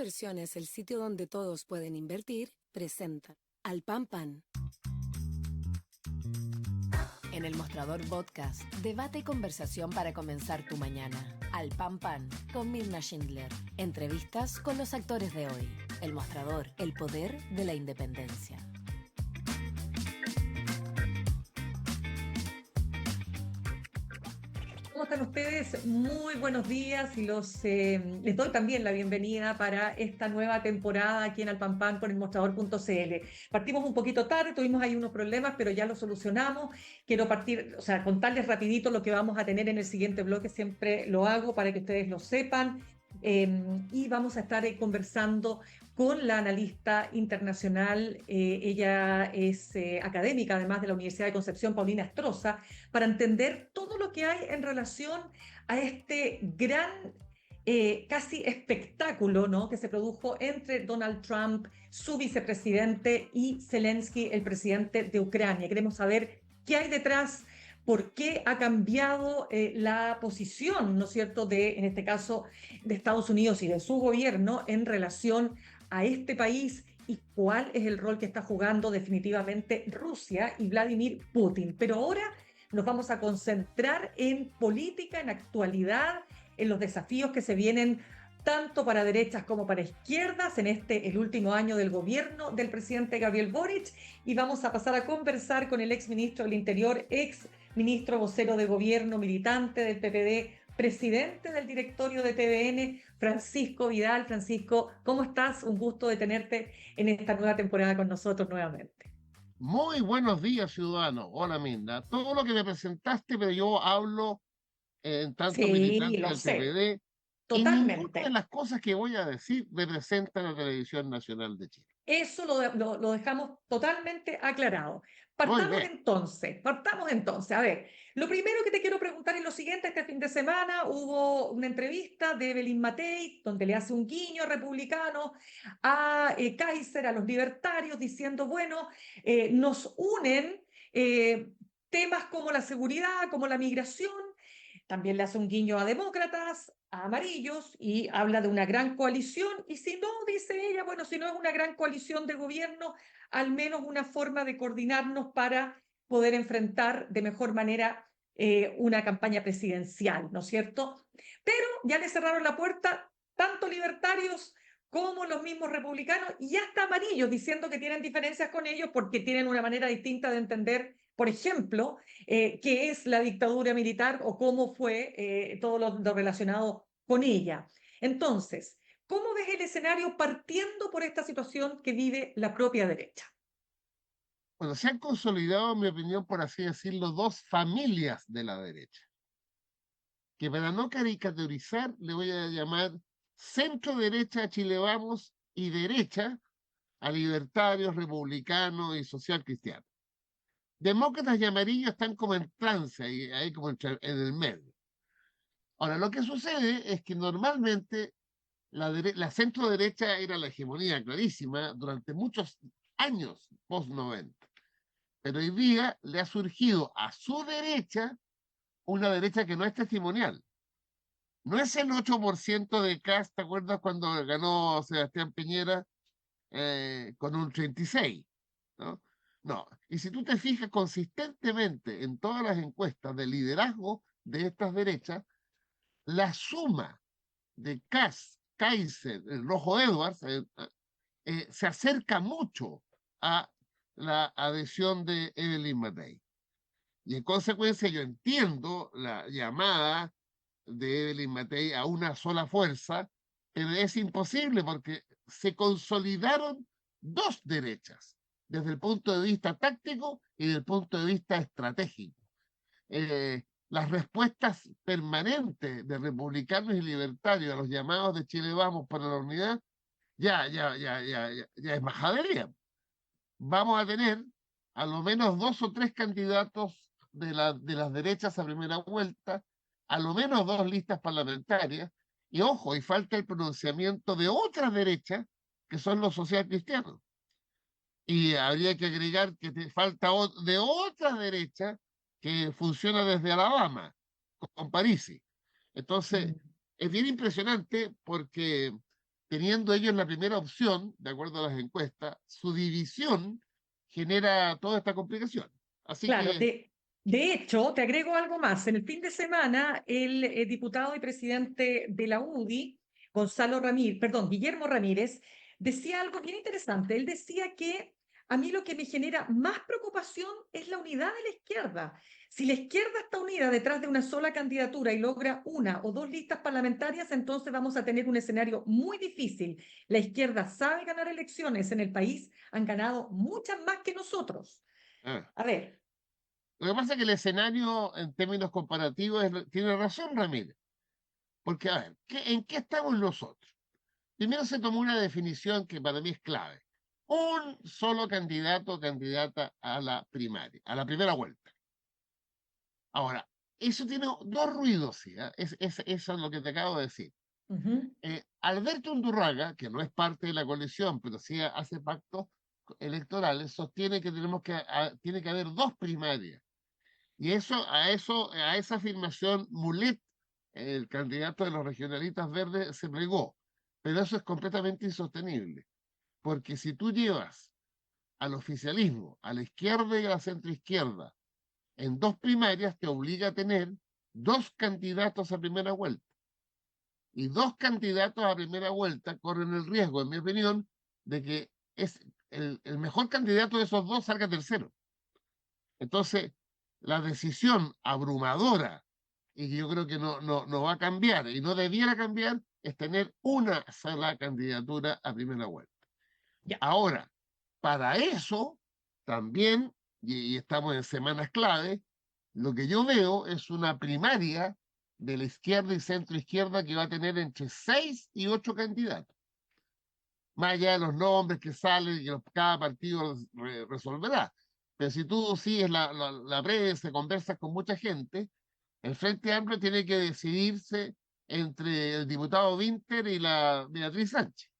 Inversiones, el sitio donde todos pueden invertir, presenta Al Pan Pan. En el Mostrador Podcast, debate y conversación para comenzar tu mañana. Al Pan Pan, con Mirna Schindler. Entrevistas con los actores de hoy. El Mostrador, el poder de la independencia. ¿Cómo están ustedes? Muy buenos días y les doy también la bienvenida para esta nueva temporada aquí en Alpanpan con el Mostrador.cl. Partimos un poquito tarde, tuvimos ahí unos problemas, pero ya los solucionamos. Quiero contarles rapidito lo que vamos a tener en el siguiente bloque, siempre lo hago para que ustedes lo sepan. Y vamos a estar conversando con la analista internacional, ella es académica además de la Universidad de Concepción, Paulina Estroza, para entender todo lo que hay en relación a este gran casi espectáculo, ¿no?, que se produjo entre Donald Trump, su vicepresidente, y Zelensky, el presidente de Ucrania. Queremos saber qué hay detrás. ¿Por qué ha cambiado la posición, ¿no es cierto?, en este caso, de Estados Unidos y de su gobierno en relación a este país y cuál es el rol que está jugando definitivamente Rusia y Vladimir Putin? Pero ahora nos vamos a concentrar en política, en actualidad, en los desafíos que se vienen tanto para derechas como para izquierdas en el último año del gobierno del presidente Gabriel Boric, y vamos a pasar a conversar con el exministro del Interior, ex ministro vocero de gobierno, militante del PPD, presidente del directorio de TVN, Francisco Vidal. Francisco, ¿cómo estás? Un gusto de tenerte en esta nueva temporada con nosotros nuevamente. Muy buenos días, ciudadano. Hola, Minda. Todo lo que me presentaste, pero yo hablo en tanto Sí, militante lo del sé, PPD y ninguna de totalmente. las cosas que voy a decir representa la Televisión Nacional de Chile. Eso lo dejamos totalmente aclarado. Muy bien. Partamos entonces. A ver, lo primero que te quiero preguntar es lo siguiente. Este fin de semana hubo una entrevista de Evelyn Matei, donde le hace un guiño a republicanos, a Kaiser, a los libertarios, diciendo, bueno, nos unen temas como la seguridad, como la migración. También le hace un guiño a demócratas, a amarillos, y habla de una gran coalición. Y si no, dice ella, bueno, si no es una gran coalición de gobierno, al menos una forma de coordinarnos para poder enfrentar de mejor manera una campaña presidencial, ¿no es cierto? Pero ya le cerraron la puerta tanto libertarios como los mismos republicanos y hasta amarillos, diciendo que tienen diferencias con ellos porque tienen una manera distinta de entender, por ejemplo, qué es la dictadura militar o cómo fue todo lo relacionado con ella. Entonces, ¿cómo ves el escenario partiendo por esta situación que vive la propia derecha? Bueno, se han consolidado, en mi opinión, por así decirlo, dos familias de la derecha, que para no caricaturizar le voy a llamar centro derecha a Chile Vamos y derecha a libertarios, republicanos y social cristianos. Demócratas y amarillos están como en trance, ahí como en el medio. Ahora, lo que sucede es que normalmente la centro derecha era la hegemonía clarísima durante muchos años post-90, pero hoy día le ha surgido a su derecha una derecha que no es testimonial. No es el 8% de Kast, ¿te acuerdas cuando ganó Sebastián Piñera con un 36? ¿No? No, y si tú te fijas consistentemente en todas las encuestas de liderazgo de estas derechas, la suma de Kast, Kaiser, el Rojo Edwards, se acerca mucho a la adhesión de Evelyn Matei. Y en consecuencia yo entiendo la llamada de Evelyn Matei a una sola fuerza, pero es imposible porque se consolidaron dos derechas desde el punto de vista táctico y desde el punto de vista estratégico. Las respuestas permanentes de republicanos y libertarios a los llamados de Chile Vamos para la unidad ya es majadería. Vamos a tener a lo menos dos o tres candidatos de las derechas a primera vuelta, a lo menos dos listas parlamentarias, y ojo, y falta el pronunciamiento de otras derechas, que son los socialcristianos. Y habría que agregar que falta de otra derecha que funciona desde Alabama, con Parisi. Entonces, Mm. es bien impresionante porque teniendo ellos la primera opción, de acuerdo a las encuestas, su división genera toda esta complicación. Así Claro, que, de hecho, te agrego algo más. En el fin de semana, el diputado y presidente de la UDI, Guillermo Ramírez, decía algo bien interesante. Él decía que a mí lo que me genera más preocupación es la unidad de la izquierda. Si la izquierda está unida detrás de una sola candidatura y logra una o dos listas parlamentarias, entonces vamos a tener un escenario muy difícil. La izquierda sabe ganar elecciones en el país, han ganado muchas más que nosotros. ah, A ver. lo que pasa es que el escenario en términos comparativos tiene razón Ramírez, porque a ver, ¿en qué estamos nosotros? Primero se tomó una definición que para mí es clave. Un solo candidato o candidata a la primaria, a la primera vuelta. Ahora, eso tiene dos ruidos, ¿sí? Eso es lo que te acabo de decir. Ujú. Alberto Undurraga, que no es parte de la coalición, pero sí hace pactos electorales, sostiene que tiene que haber dos primarias. Y a esa afirmación, Mulet, el candidato de los regionalistas verdes, se plegó. Pero eso es completamente insostenible. Porque si tú llevas al oficialismo, a la izquierda y a la centroizquierda, en dos primarias, te obliga a tener dos candidatos a primera vuelta. Y dos candidatos a primera vuelta corren el riesgo, en mi opinión, de que el mejor candidato de esos dos salga tercero. Entonces, la decisión abrumadora, y que yo creo que no va a cambiar y no debiera cambiar, es tener una sola candidatura a primera vuelta. Ya. Ahora, para eso, también, y estamos en semanas clave, lo que yo veo es una primaria de la izquierda y centro izquierda que va a tener entre 6 y 8 candidatos. Más allá de los nombres que salen y que cada partido resolverá. Pero si tú sigues la prensa, conversas con mucha gente, el Frente Amplio tiene que decidirse entre el diputado Winter y la Beatriz Sánchez.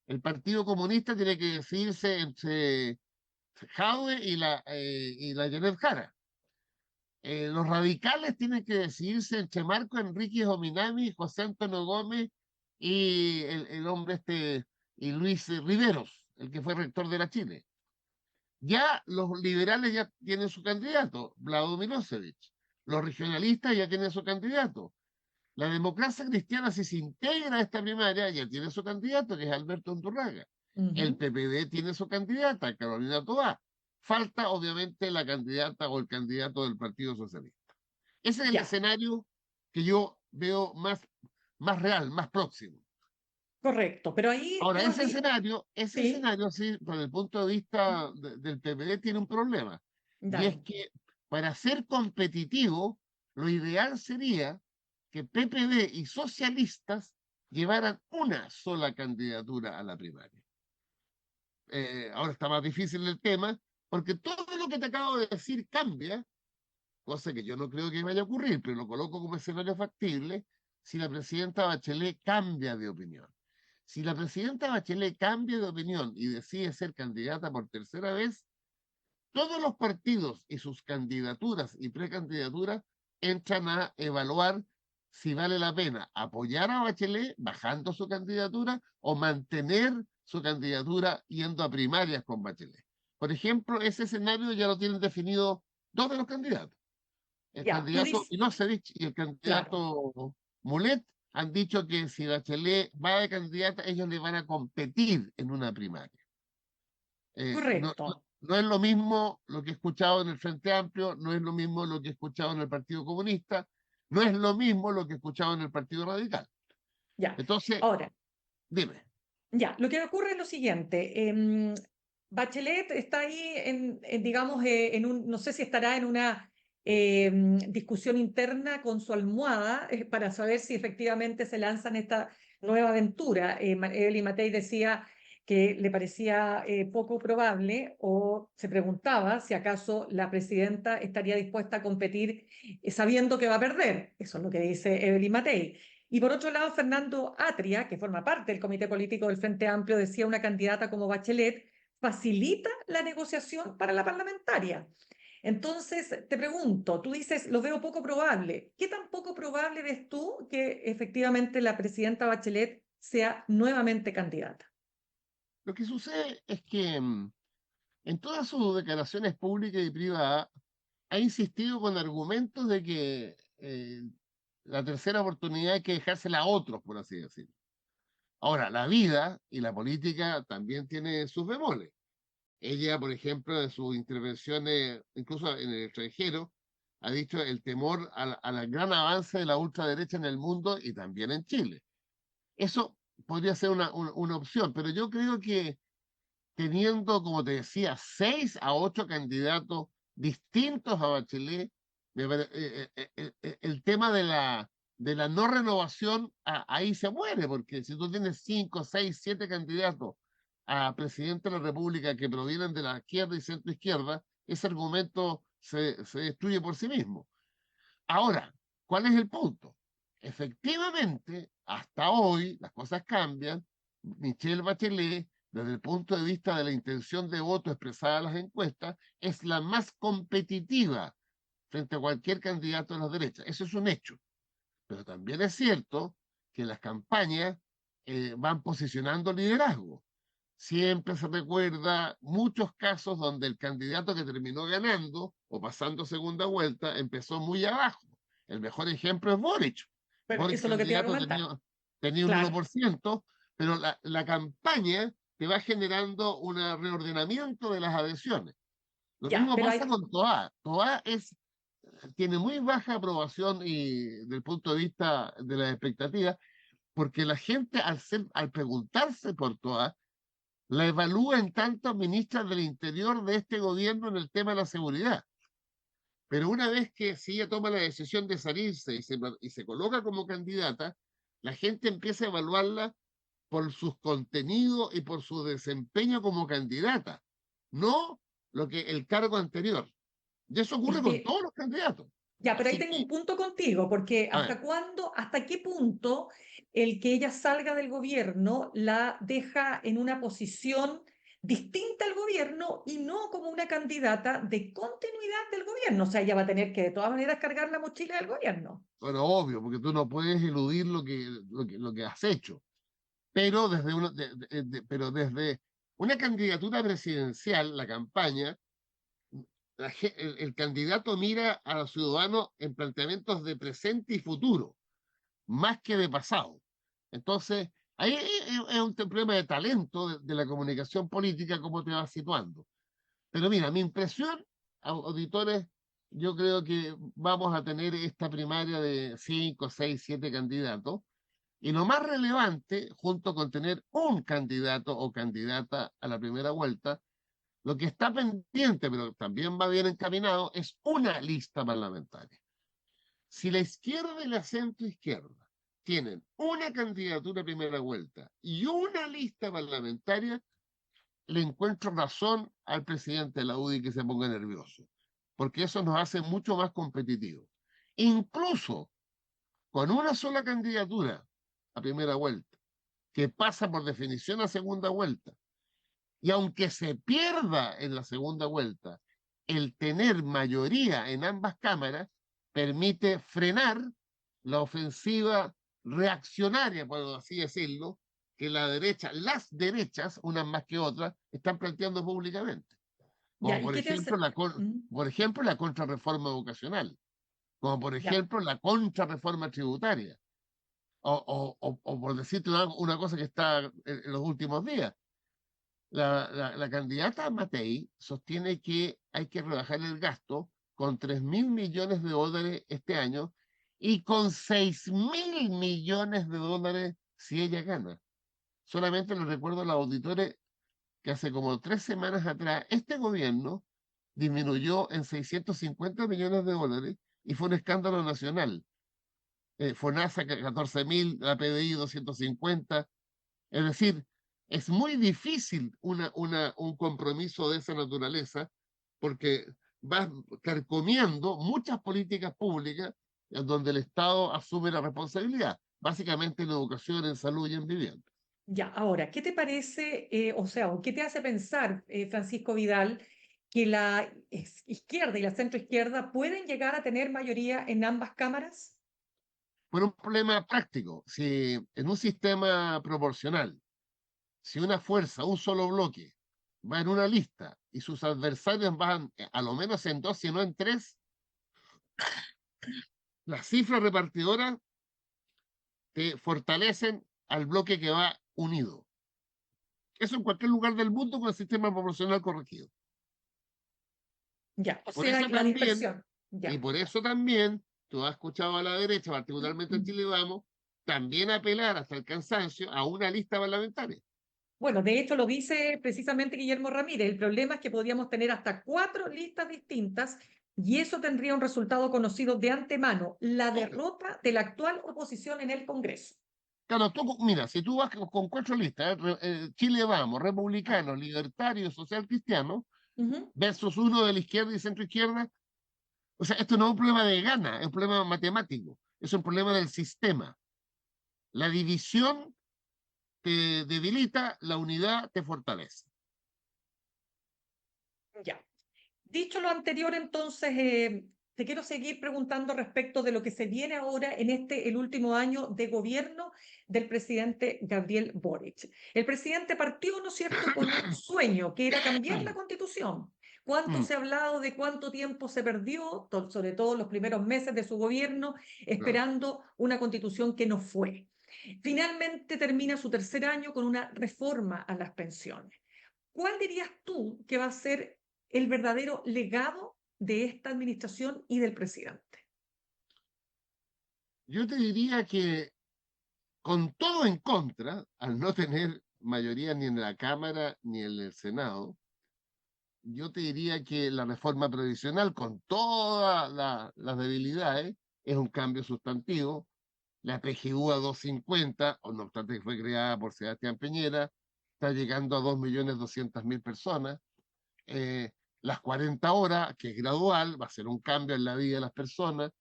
El Partido Comunista tiene que decidirse entre Jadwe y la Janet Jara. Los radicales tienen que decidirse entre Marco Enrique Ominami, José Antonio Gómez y el hombre y Luis Riveros, el que fue rector de la Chile. Ya los liberales ya tienen su candidato, Vlado Milosevic. Los regionalistas ya tienen su candidato. La democracia cristiana, si se integra a esta primaria, ya tiene su candidato, que es Alberto Undurraga. El Ujú. PPD tiene su candidata, Carolina Toá. Falta, obviamente, la candidata o el candidato del Partido Socialista. Ese es el Ya, escenario que yo veo más real, más próximo. correcto. Pero ahí Ahora, tú has dicho, ese sí, escenario, sí, desde el punto de vista del PPD, tiene un problema. Y es dale. que para ser competitivo, lo ideal sería que PPD y socialistas llevaran una sola candidatura a la primaria. Ahora está más difícil el tema, porque todo lo que te acabo de decir cambia, cosa que yo no creo que vaya a ocurrir, pero lo coloco como escenario factible, si la presidenta Bachelet cambia de opinión. Si la presidenta Bachelet cambia de opinión y decide ser candidata por tercera vez, todos los partidos y sus candidaturas y precandidaturas entran a evaluar si vale la pena apoyar a Bachelet bajando su candidatura o mantener su candidatura yendo a primarias con Bachelet. Por ejemplo, ese escenario ya lo tienen definido dos de los candidatos. El Ya, tú candidato dices, Inosevich y el claro, candidato Mulet han dicho que si Bachelet va de candidata, ellos le van a competir en una primaria. correcto. No es lo mismo lo que he escuchado en el Frente Amplio, no es lo mismo lo que he escuchado en el Partido Comunista, no es lo mismo lo que he escuchado en el Partido Radical. Ya. Entonces, Ahora, dime, ya, lo que ocurre es lo siguiente. Bachelet está ahí digamos, no sé si estará en una discusión interna con su almohada para saber si efectivamente se lanzan esta nueva aventura. Evelyn Matei decía que le parecía poco probable o se preguntaba si acaso la presidenta estaría dispuesta a competir sabiendo que va a perder. Eso es lo que dice Evelyn Matei. Y por otro lado, Fernando Atria, que forma parte del Comité Político del Frente Amplio, decía una candidata como Bachelet facilita la negociación para la parlamentaria. Entonces, te pregunto, tú dices, lo veo poco probable. ¿Qué tan poco probable ves tú que efectivamente la presidenta Bachelet sea nuevamente candidata. Lo que sucede es que en todas sus declaraciones públicas y privadas ha insistido con argumentos de que la tercera oportunidad hay que dejársela a otros, por así decirlo. Ahora, la vida y la política también tiene sus bemoles. Ella, por ejemplo, en sus intervenciones, incluso en el extranjero, ha dicho el temor al gran avance de la ultraderecha en el mundo y también en Chile. Eso podría ser una opción, pero yo creo que teniendo, como te decía, 6 a 8 candidatos distintos a Bachelet, el tema de la no renovación ahí se muere, porque si tú tienes 5, 6, 7 candidatos a presidente de la República que provienen de la izquierda y centro izquierda, ese argumento se destruye por sí mismo. Ahora, ¿cuál es el punto? Efectivamente, hasta hoy las cosas cambian. Michelle Bachelet, desde el punto de vista de la intención de voto expresada en las encuestas, es la más competitiva frente a cualquier candidato de las derechas. Eso es un hecho. Pero también es cierto que las campañas van posicionando liderazgo. Siempre se recuerda muchos casos donde el candidato que terminó ganando o pasando segunda vuelta empezó muy abajo. El mejor ejemplo es Boric. Bueno, Boric, eso es lo que te iba a candidato, comentar. tenía un Claro. 1%, pero la campaña te va generando un reordenamiento de las adhesiones. Lo Ya, mismo pero pasa hay, con Toá. Toá tiene muy baja aprobación y, desde el punto de vista de las expectativas, porque la gente al preguntarse por Toá, la evalúa en tanto ministra del Interior de este gobierno en el tema de la seguridad. Pero una vez que si ella toma la decisión de salirse y se coloca como candidata, la gente empieza a evaluarla por sus contenidos y por su desempeño como candidata, no lo que el cargo anterior. Y eso es ocurre con que todos los candidatos. Ya, pero ahí Así tengo un que, punto contigo, porque a ver, ¿hasta cuándo, hasta qué punto el que ella salga del gobierno la deja en una posición distinta al gobierno y no como una candidata de continuidad del gobierno? O sea, ella va a tener que de todas maneras cargar la mochila del gobierno. bueno, obvio, porque tú no puedes eludir lo que has hecho, pero pero desde una candidatura presidencial, la campaña, el candidato mira a los ciudadanos en planteamientos de presente y futuro, más que de pasado. Entonces, ahí es un problema de talento de la comunicación política, cómo te vas situando. Pero mira, mi impresión, auditores, yo creo que vamos a tener esta primaria de 5, 6, 7 candidatos. Y lo más relevante, junto con tener un candidato o candidata a la primera vuelta, lo que está pendiente, pero también va bien encaminado, es una lista parlamentaria. Si la izquierda y la centroizquierda tienen una candidatura a primera vuelta y una lista parlamentaria, le encuentro razón al presidente de la UDI que se ponga nervioso, porque eso nos hace mucho más competitivos. Incluso con una sola candidatura a primera vuelta, que pasa por definición a segunda vuelta, y aunque se pierda en la segunda vuelta, el tener mayoría en ambas cámaras permite frenar la ofensiva reaccionaria, por así decirlo, que la derecha, las derechas, unas más que otras, están planteando públicamente. Ya, Como ¿y por qué te ejemplo hace? ¿Mm? por ejemplo la contrarreforma educacional, como por Ya, ejemplo la contrarreforma tributaria, o por decirte una cosa que está en los últimos días, la candidata Matei sostiene que hay que rebajar el gasto con 3.000 millones de dólares este año y con 6.000 millones de dólares si ella gana. Solamente le recuerdo a los auditores que hace como 3 semanas atrás este gobierno disminuyó en 650 millones de dólares y fue un escándalo nacional. FONASA 14.000, la PDI 250. Es decir, es muy difícil un compromiso de esa naturaleza porque va carcomiendo muchas políticas públicas en donde el Estado asume la responsabilidad, básicamente en educación, en salud y en vivienda. ya. Ahora, ¿qué te parece, o sea, o qué te hace pensar, Francisco Vidal, que la izquierda y la centroizquierda pueden llegar a tener mayoría en ambas cámaras? por un problema práctico. Si en un sistema proporcional, si una fuerza, un solo bloque, va en una lista y sus adversarios van a lo menos en dos, si no en tres, las cifras repartidoras te fortalecen al bloque que va unido. Eso en cualquier lugar del mundo con el sistema proporcional corregido. Ya, o Por sea, eso la también, dispersión. y Ya. por eso también, tú has escuchado a la derecha, particularmente en Chile Vamos, también apelar hasta el cansancio a una lista parlamentaria. Bueno, de hecho lo dice precisamente Guillermo Ramírez. El problema es que podríamos tener hasta 4 listas distintas y eso tendría un resultado conocido de antemano, la derrota de la actual oposición en el Congreso. Claro, mira, si tú vas con cuatro listas, Chile Vamos, republicanos, libertarios, social cristiano, Ujú. versus uno de la izquierda y centro izquierda, o sea, esto no es un problema de gana, es un problema matemático, es un problema del sistema. La división te debilita, la unidad te fortalece. Ya. Dicho lo anterior, entonces, te quiero seguir preguntando respecto de lo que se viene ahora en el último año de gobierno del presidente Gabriel Boric. El presidente partió, ¿no es cierto?, con un sueño, que era cambiar la Constitución. ¿Cuánto Mm, se ha hablado de cuánto tiempo se perdió, sobre todo los primeros meses de su gobierno, claro. esperando una Constitución que no fue? Finalmente termina su tercer año con una reforma a las pensiones. ¿Cuál dirías tú que va a ser el verdadero legado de esta administración y del presidente? Yo te diría que con todo en contra, al no tener mayoría ni en la Cámara ni en el Senado, yo te diría que la reforma previsional, con todas las debilidades, es un cambio sustantivo. La PGU a 250, o no obstante que fue creada por Sebastián Piñera, está llegando a 2.200.000 personas. Eh, las 40 horas, que es gradual, va a ser un cambio en la vida de las personas.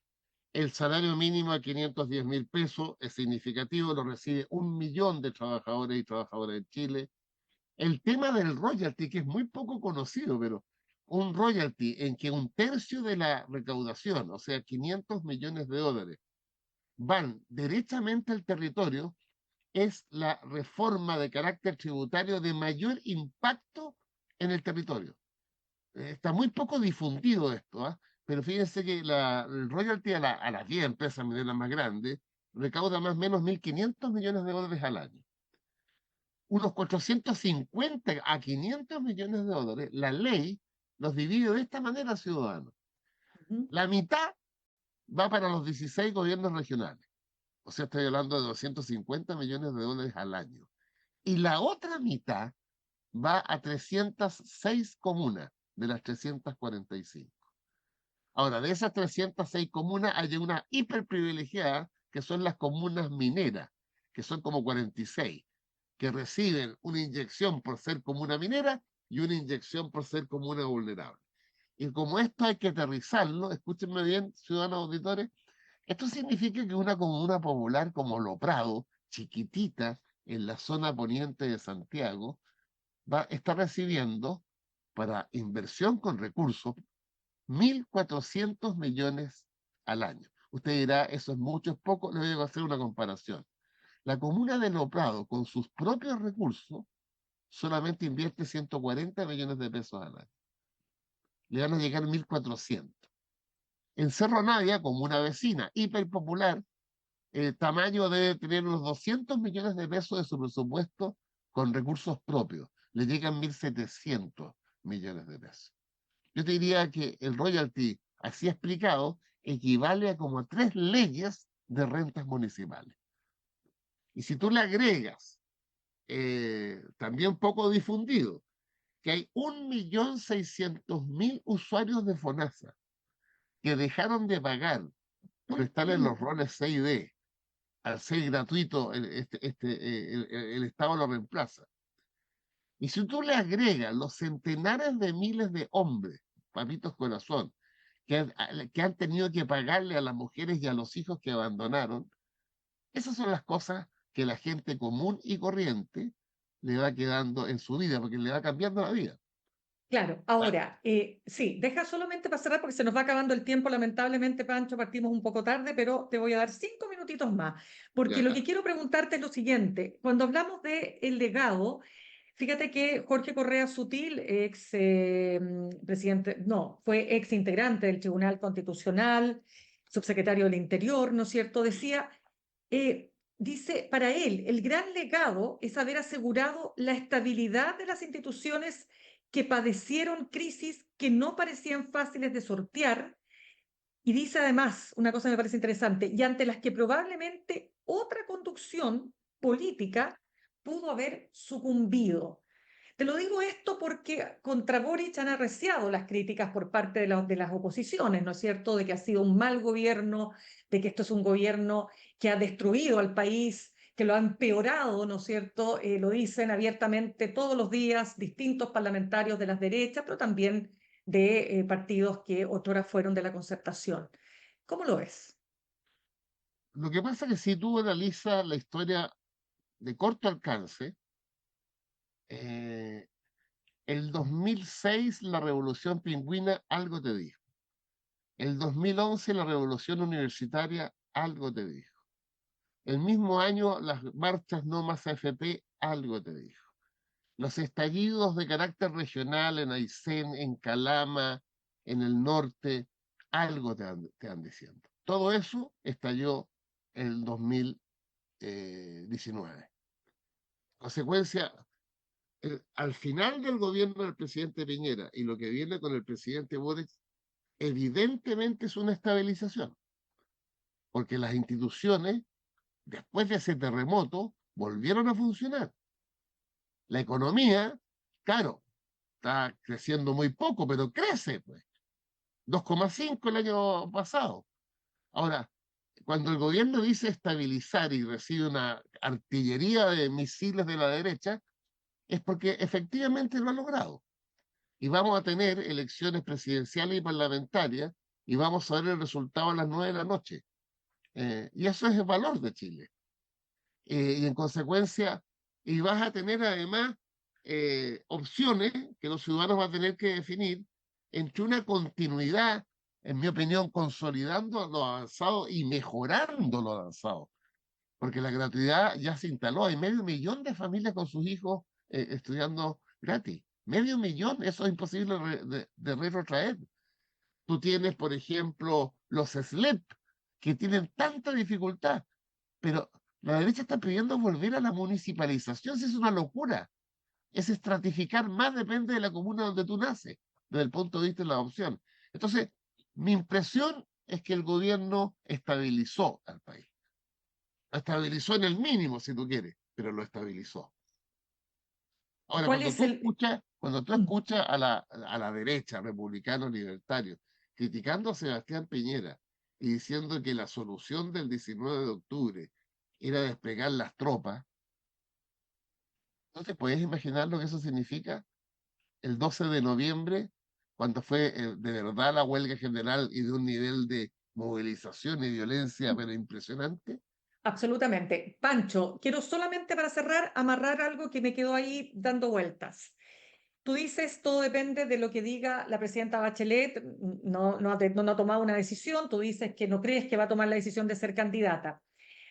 El salario mínimo a 510.000 pesos es significativo, lo recibe 1 millón de trabajadores y trabajadoras en Chile. El tema del royalty, que es muy poco conocido, pero un royalty en que un tercio de la recaudación, o sea, 500 millones de dólares, van derechamente al territorio, es la reforma de carácter tributario de mayor impacto en el territorio. Está muy poco difundido esto, ¿ah? Pero fíjense que el royalty a las 10 empresas mineras más grandes recauda más o menos 1.500 millones de dólares al año. Unos 450 a 500 millones de dólares, la ley los divide de esta manera, ciudadanos. Ujú. La mitad va para los 16 gobiernos regionales. O sea, estoy hablando de 250 millones de dólares al año. Y la otra mitad va a 306 comunas de las 345. Ahora, de esas 306 comunas hay una hiperprivilegiada, que son las comunas mineras, que son como 46, que reciben una inyección por ser comuna minera y una inyección por ser comuna vulnerable. Y como esto hay que aterrizarlo, escúchenme bien, ciudadanos auditores, esto significa que una comuna popular como Lo Prado, chiquitita, en la zona poniente de Santiago, está recibiendo para inversión con recursos 1.400 millones al año. Usted dirá, eso es mucho, es poco, le voy a hacer una comparación. La comuna de Lo Prado, con sus propios recursos, solamente invierte 140 millones de pesos al año. Le van a llegar 1.400. En Cerro Navia, como una vecina hiperpopular, el tamaño debe tener unos 200 millones de pesos de su presupuesto con recursos propios. Le llegan 1.700 millones de pesos. Yo te diría que el royalty, así explicado, equivale a como 3 leyes de rentas municipales. Y si tú le agregas, también poco difundido, que hay 1.600.000 usuarios de FONASA que dejaron de pagar por estar en los roles C y D, al ser gratuito, el Estado lo reemplaza. Y si tú le agregas los centenares de miles de hombres, papitos corazón, que han tenido que pagarle a las mujeres y a los hijos que abandonaron, esas son las cosas que la gente común y corriente le va quedando en su vida, porque le va cambiando la vida. Claro, ahora, sí, deja solamente para cerrar porque se nos va acabando el tiempo, lamentablemente, Pancho, partimos un poco tarde, pero te voy a dar 5 minutitos más, porque lo Ya. que quiero preguntarte es lo siguiente, cuando hablamos de el legado, fíjate que Jorge Correa Sutil, ex presidente, no, fue ex integrante del Tribunal Constitucional, subsecretario del Interior, ¿no es cierto?, decía, dice, para él, el gran legado es haber asegurado la estabilidad de las instituciones que padecieron crisis que no parecían fáciles de sortear. Y dice además, una cosa que me parece interesante, y ante las que probablemente otra conducción política pudo haber sucumbido. Te lo digo esto porque contra Boric han arreciado las críticas por parte de las oposiciones, ¿no es cierto?, de que ha sido un mal gobierno, de que esto es un gobierno que ha destruido al país, que lo ha empeorado, ¿no es cierto? Lo dicen abiertamente todos los días distintos parlamentarios de las derechas, pero también de partidos que otrora fueron de la concertación. ¿Cómo lo ves? Lo que pasa es que si tú analizas la historia de corto alcance, eh, el 2006 la Revolución Pingüina algo te dijo. El 2011 la Revolución Universitaria algo te dijo. El mismo año las marchas No Más AFP algo te dijo. Los estallidos de carácter regional en Aysén, en Calama, en el norte, algo te han diciendo. Todo eso estalló en el 2019. Consecuencia, al final del gobierno del presidente Piñera y lo que viene con el presidente Boric, evidentemente es una estabilización, porque las instituciones, después de ese terremoto, volvieron a funcionar. La economía, claro, está creciendo muy poco, pero crece, pues. 2,5 el año pasado. Ahora, cuando el gobierno dice estabilizar y recibe una artillería de misiles de la derecha, es porque efectivamente lo ha logrado. Y vamos a tener elecciones presidenciales y parlamentarias y vamos a ver el resultado a las 9 de la noche. Y eso es el valor de Chile. Y en consecuencia, y vas a tener además opciones que los ciudadanos van a tener que definir entre una continuidad, en mi opinión, consolidando lo avanzado y mejorando lo avanzado, porque la gratuidad ya se instaló, hay 500.000 de familias con sus hijos estudiando gratis, 500.000, eso es imposible de retrotraer. Tú tienes, por ejemplo, los SLEP, que tienen tanta dificultad, pero la derecha está pidiendo volver a la municipalización, si es una locura. Es estratificar más, depende de la comuna donde tú naces, desde el punto de vista de la adopción. Entonces, mi impresión es que el gobierno estabilizó al país. Lo estabilizó en el mínimo, si tú quieres, pero lo estabilizó. Ahora, ¿Cuál es el... cuando tú escuchas a la derecha, republicanos libertarios, criticando a Sebastián Piñera y diciendo que la solución del 19 de octubre era desplegar las tropas, ¿no te puedes imaginar lo que eso significa? El 12 de noviembre, cuando fue de verdad la huelga general y de un nivel de movilización y violencia, pero impresionante. Absolutamente. Pancho, quiero solamente para cerrar amarrar algo que me quedó ahí dando vueltas. Tú dices, todo depende de lo que diga la presidenta Bachelet, no ha tomado una decisión, tú dices que no crees que va a tomar la decisión de ser candidata.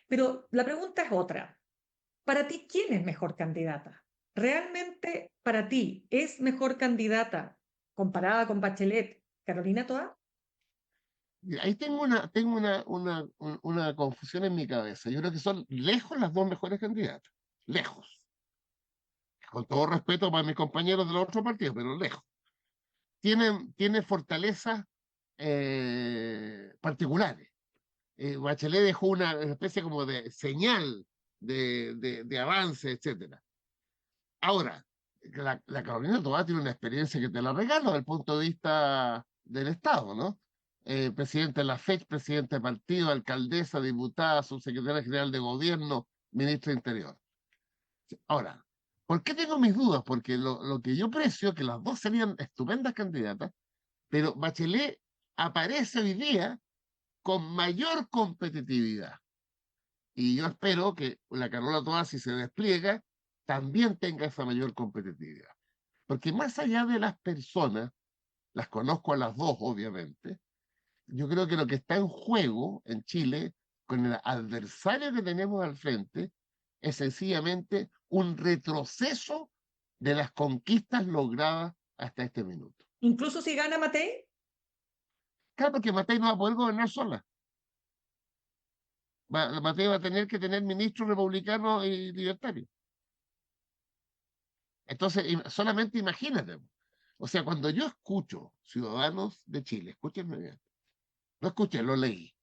Pero la pregunta es otra. Para ti, ¿quién es mejor candidata? ¿Realmente para ti es mejor candidata comparada con Bachelet, Carolina Toá? Y ahí una confusión en mi cabeza. Yo creo que son lejos las dos mejores candidatas. Lejos. Con todo respeto para mis compañeros de los otros partidos, pero lejos. Tienen fortalezas particulares. Bachelet dejó una especie como de señal de avance, etcétera. Ahora, la Carolina Toá tiene una experiencia que te la regalo desde el punto de vista del Estado, ¿no? Presidente de la FEC, presidente de partido, alcaldesa, diputada, subsecretaria general de gobierno, ministro de Interior. Ahora, ¿por qué tengo mis dudas? Porque lo que yo precio que las dos serían estupendas candidatas, pero Bachelet aparece hoy día con mayor competitividad. Y yo espero que la Carola Toa, si se despliega, también tenga esa mayor competitividad. Porque más allá de las personas, las conozco a las dos, obviamente, yo creo que lo que está en juego en Chile, con el adversario que tenemos al frente, es sencillamente un retroceso de las conquistas logradas hasta este minuto. Incluso si gana Matei. Claro, porque Matei no va a poder gobernar sola. Matei va a tener que tener ministros republicanos y libertarios. Entonces, solamente imagínate. O sea, cuando yo escucho ciudadanos de Chile, escúchenme bien, no escuché, lo leí,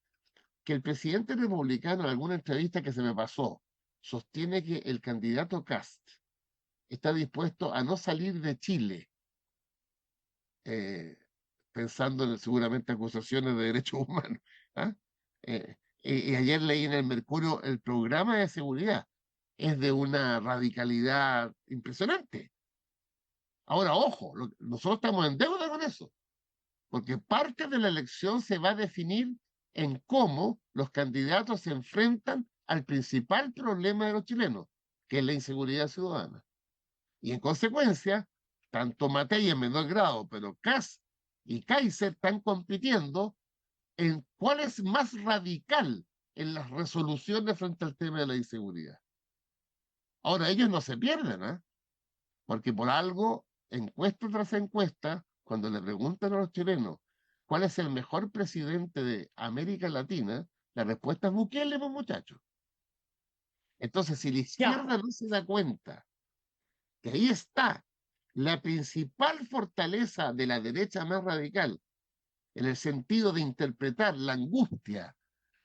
que el presidente republicano en alguna entrevista que se me pasó sostiene que el candidato Kast está dispuesto a no salir de Chile, pensando en seguramente acusaciones de derechos humanos. ¿Ah? Y ayer leí en el Mercurio el programa de seguridad. Es de una radicalidad impresionante. Ahora, ojo, nosotros estamos en deuda con eso, porque parte de la elección se va a definir en cómo los candidatos se enfrentan al principal problema de los chilenos, que es la inseguridad ciudadana. Y en consecuencia, tanto Matei en menor grado, pero Kast y Kaiser están compitiendo en cuál es más radical en las resoluciones frente al tema de la inseguridad. Ahora, ellos no se pierden, ¿eh? Porque por algo, encuesta tras encuesta, cuando le preguntan a los chilenos cuál es el mejor presidente de América Latina, la respuesta es Bukele, pues, muchachos. Entonces, si la izquierda no se da cuenta que ahí está la principal fortaleza de la derecha más radical, en el sentido de interpretar la angustia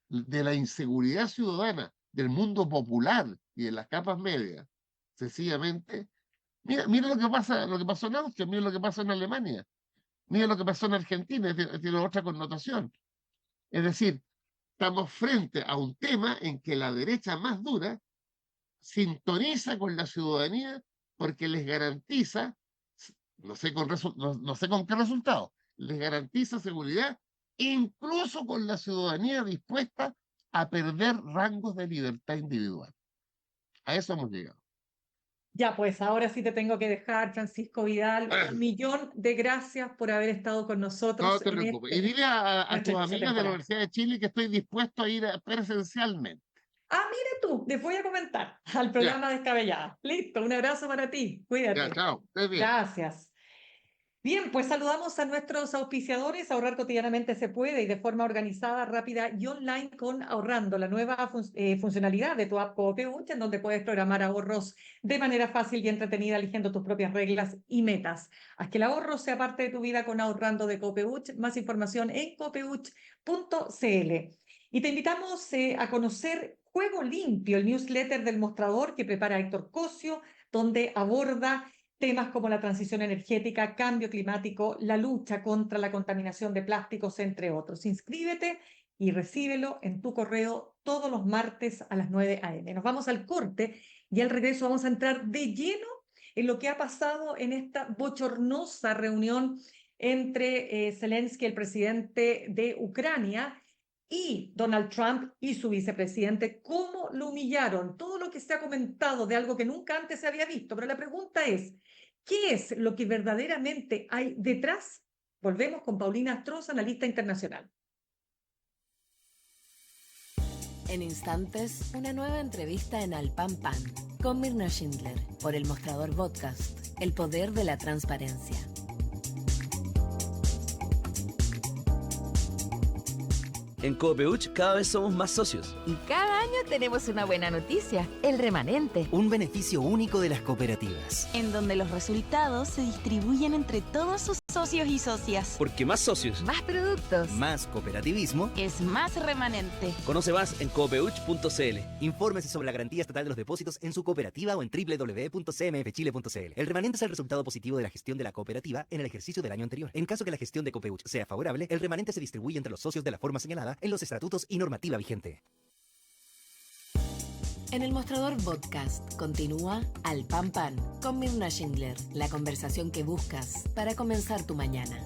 de la inseguridad ciudadana del mundo popular y de las capas medias, sencillamente, mira lo que pasó en Austria, mira lo que pasó en Alemania, mira lo que pasó en Argentina, tiene otra connotación. Es decir, estamos frente a un tema en que la derecha más dura sintoniza con la ciudadanía porque les garantiza, no sé con qué resultado, les garantiza seguridad, incluso con la ciudadanía dispuesta a perder rangos de libertad individual. A eso hemos llegado. Ya, pues ahora sí te tengo que dejar, Francisco Vidal. Un millón de gracias por haber estado con nosotros. No te preocupes. Y dile a tus amigas de la Universidad de Chile que estoy dispuesto a ir presencialmente. Ah, mira tú, les voy a comentar al programa Descabellada. Listo, un abrazo para ti. Cuídate. Ya, chao. Estés bien. Gracias. Bien, pues saludamos a nuestros auspiciadores. Ahorrar cotidianamente se puede y de forma organizada, rápida y online con Ahorrando, la nueva funcionalidad de tu app Copeuch, en donde puedes programar ahorros de manera fácil y entretenida, eligiendo tus propias reglas y metas. Haz que el ahorro sea parte de tu vida con Ahorrando de Copeuch. Más información en copeuch.cl. Y te invitamos a conocer Juego Limpio, el newsletter del Mostrador que prepara Héctor Cosio, donde aborda temas como la transición energética, cambio climático, la lucha contra la contaminación de plásticos, entre otros. Inscríbete y recíbelo en tu correo todos los martes a las 9 a.m. Nos vamos al corte y al regreso vamos a entrar de lleno en lo que ha pasado en esta bochornosa reunión entre Zelensky, el presidente de Ucrania, y Donald Trump y su vicepresidente, cómo lo humillaron, todo lo que se ha comentado de algo que nunca antes se había visto. Pero la pregunta es, ¿qué es lo que verdaderamente hay detrás? Volvemos con Paulina Astroza, analista internacional. En instantes, una nueva entrevista en Al Pan Pan con Mirna Schindler por El Mostrador Podcast, el poder de la transparencia. En Copeuch cada vez somos más socios. Y cada año tenemos una buena noticia, el remanente. Un beneficio único de las cooperativas. En donde los resultados se distribuyen entre todos sus socios y socias. Porque más socios, más productos, más cooperativismo, es más remanente. Conoce más en copeuch.cl. Infórmese sobre la garantía estatal de los depósitos en su cooperativa o en www.cmfchile.cl. El remanente es el resultado positivo de la gestión de la cooperativa en el ejercicio del año anterior. En caso que la gestión de Copeuch sea favorable, el remanente se distribuye entre los socios de la forma señalada en los estatutos y normativa vigente. En El Mostrador Podcast continúa Al Pan Pan con Mirna Schindler, la conversación que buscas para comenzar tu mañana.